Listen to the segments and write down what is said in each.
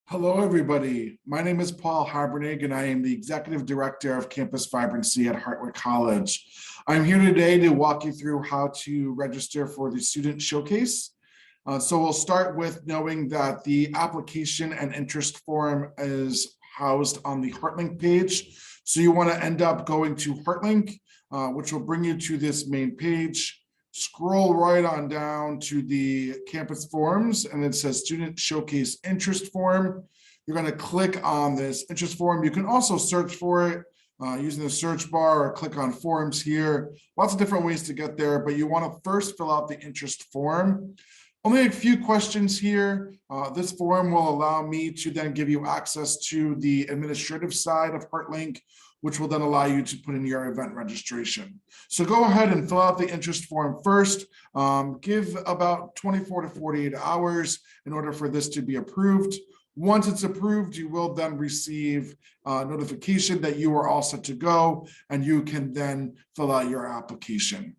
Hello, everybody. My name is Paul Harbernig, and I am the Executive Director of Campus Vibrancy at Hartwick College. I'm here today to walk you through how to register for the Student Showcase. So we'll start with knowing that the application and interest form is housed on the HeartLink page. So you want to end up going to HeartLink, which will bring you to this main page. Scroll right on down to the campus forms, and it says Student Showcase Interest Form. You're going to click on this interest form. You can also search for it using the search bar or click on forms here. Lots of different ways to get there, but you want to first fill out the interest form. Only a few questions here. This form will allow me to then give you access to the administrative side of HeartLink, which will then allow you to put in your event registration. So go ahead and fill out the interest form first. Give about 24 to 48 hours in order for this to be approved. Once it's approved, you will then receive a notification that you are all set to go, and you can then fill out your application.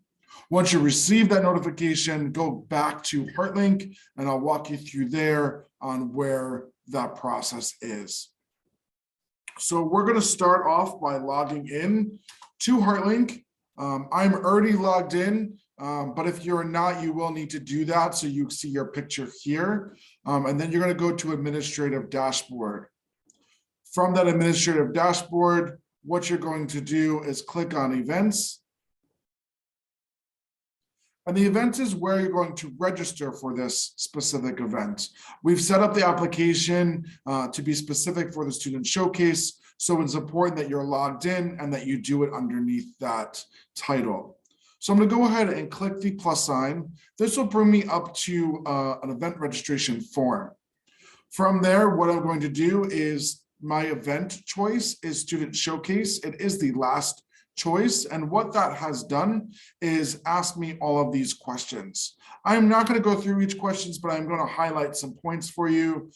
Once you receive that notification, go back to HeartLink, and I'll walk you through there on where that process is. So we're going to start off by logging in to HeartLink. I'm already logged in, but if you're not, you will need to do that. So you see your picture here, and then you're going to go to Administrative Dashboard. From that Administrative Dashboard, what you're going to do is click on Events. And the event is where you're going to register for this specific event. We've set up the application to be specific for the Student Showcase, so it's important that you're logged in and that you do it underneath that title. So I'm going to go ahead and click the plus sign. This will bring me up to an event registration form. From there, what I'm going to do is my event choice is Student Showcase. It is the last choice, and what that has done is ask me all of these questions. I'm not going to go through each questions, but I'm going to highlight some points for you.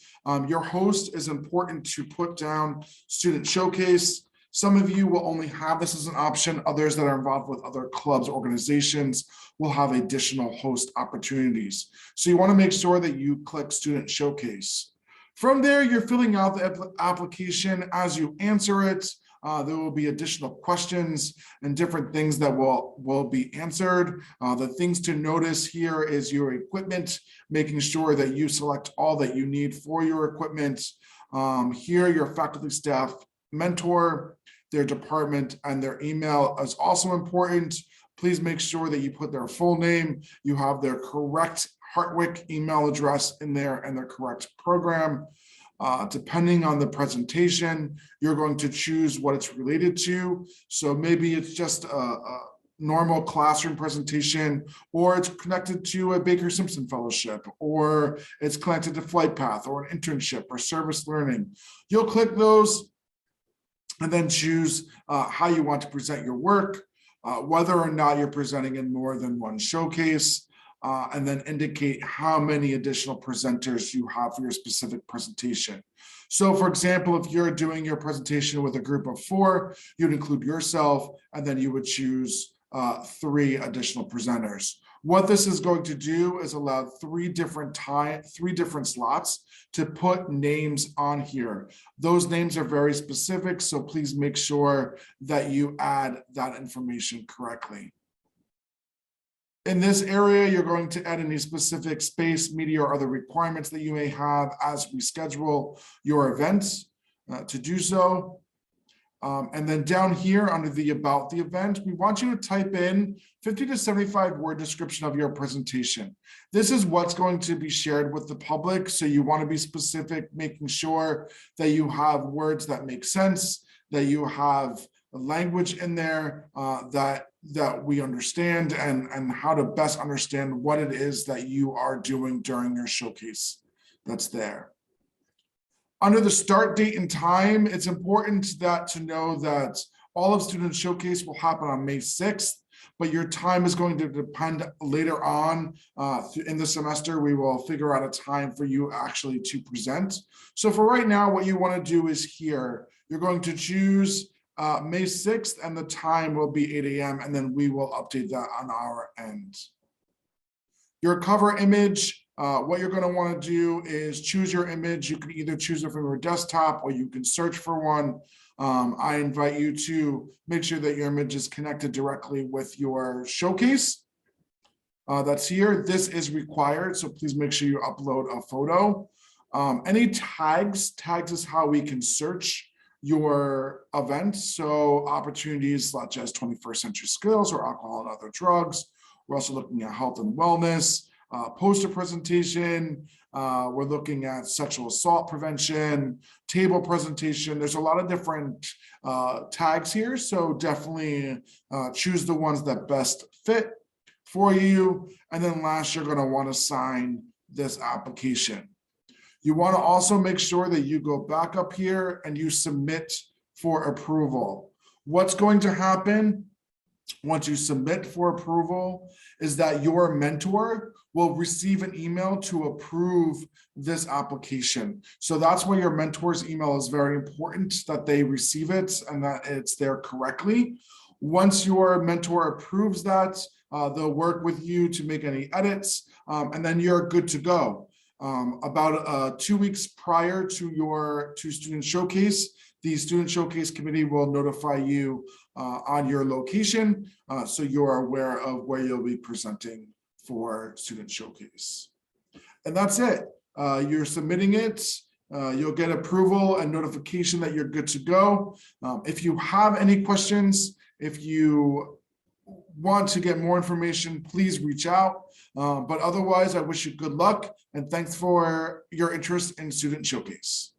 Your host is important to put down Student Showcase. Some of you will only have this as an option. Others that are involved with other clubs, organizations will have additional host opportunities. So you want to make sure that you click Student Showcase. From there, you're filling out the application. As you answer it, there will be additional questions and different things that will be answered. The things to notice here is your equipment, making sure that you select all that you need for your equipment. Here, your faculty, staff, mentor, their department, and their email is also important. Please make sure that you put their full name, you have their correct Hartwick email address in there and their correct program. Depending on the presentation, you're going to choose what it's related to. So maybe it's just a normal classroom presentation, or it's connected to a Baker Simpson Fellowship, or it's connected to FlightPath or an internship or service learning. You'll click those and then choose how you want to present your work, whether or not you're presenting in more than one showcase. And then indicate how many additional presenters you have for your specific presentation. So for example, if you're doing your presentation with a group of 4, you'd include yourself, and then you would choose 3 additional presenters. What this is going to do is allow 3 different slots to put names on here. Those names are very specific, so please make sure that you add that information correctly. In this area, you're going to add any specific space, media, or other requirements that you may have as we schedule your events to do so. And then down here under the About the Event, we want you to type in 50 to 75 word description of your presentation. This is what's going to be shared with the public, so you want to be specific, making sure that you have words that make sense, that you have language in there that we understand, and how to best understand what it is that you are doing during your showcase that's there. Under the start date and time, it's important to know that all of Student Showcase will happen on May 6th, but your time is going to depend later on in the semester. We will figure out a time for you actually to present. So for right now, what you want to do is here, you're going to choose May 6th, and the time will be 8 a.m. and then we will update that on our end. Your cover image What you're going to want to do is choose your image. You can either choose it from your desktop or you can search for one. I invite you to make sure that your image is connected directly with your showcase. That's here. This is required, so please make sure you upload a photo. Any tags is how we can search your event. So opportunities such as 21st century skills or alcohol and other drugs. We're also looking at health and wellness, poster presentation. We're looking at sexual assault prevention, table presentation. There's a lot of different tags here. So definitely choose the ones that best fit for you. And then last, you're going to want to sign this application. You want to also make sure that you go back up here and you submit for approval. What's going to happen once you submit for approval is that your mentor will receive an email to approve this application. So that's why your mentor's email is very important, that they receive it and that it's there correctly. Once your mentor approves that, they'll work with you to make any edits, and then you're good to go. About 2 weeks prior to Student Showcase, the Student Showcase Committee will notify you on your location, so you're aware of where you'll be presenting for Student Showcase. And that's it. You're submitting it. You'll get approval and notification that you're good to go. If you have any questions, if you want to get more information, please reach out. But otherwise, I wish you good luck and thanks for your interest in Student Showcase.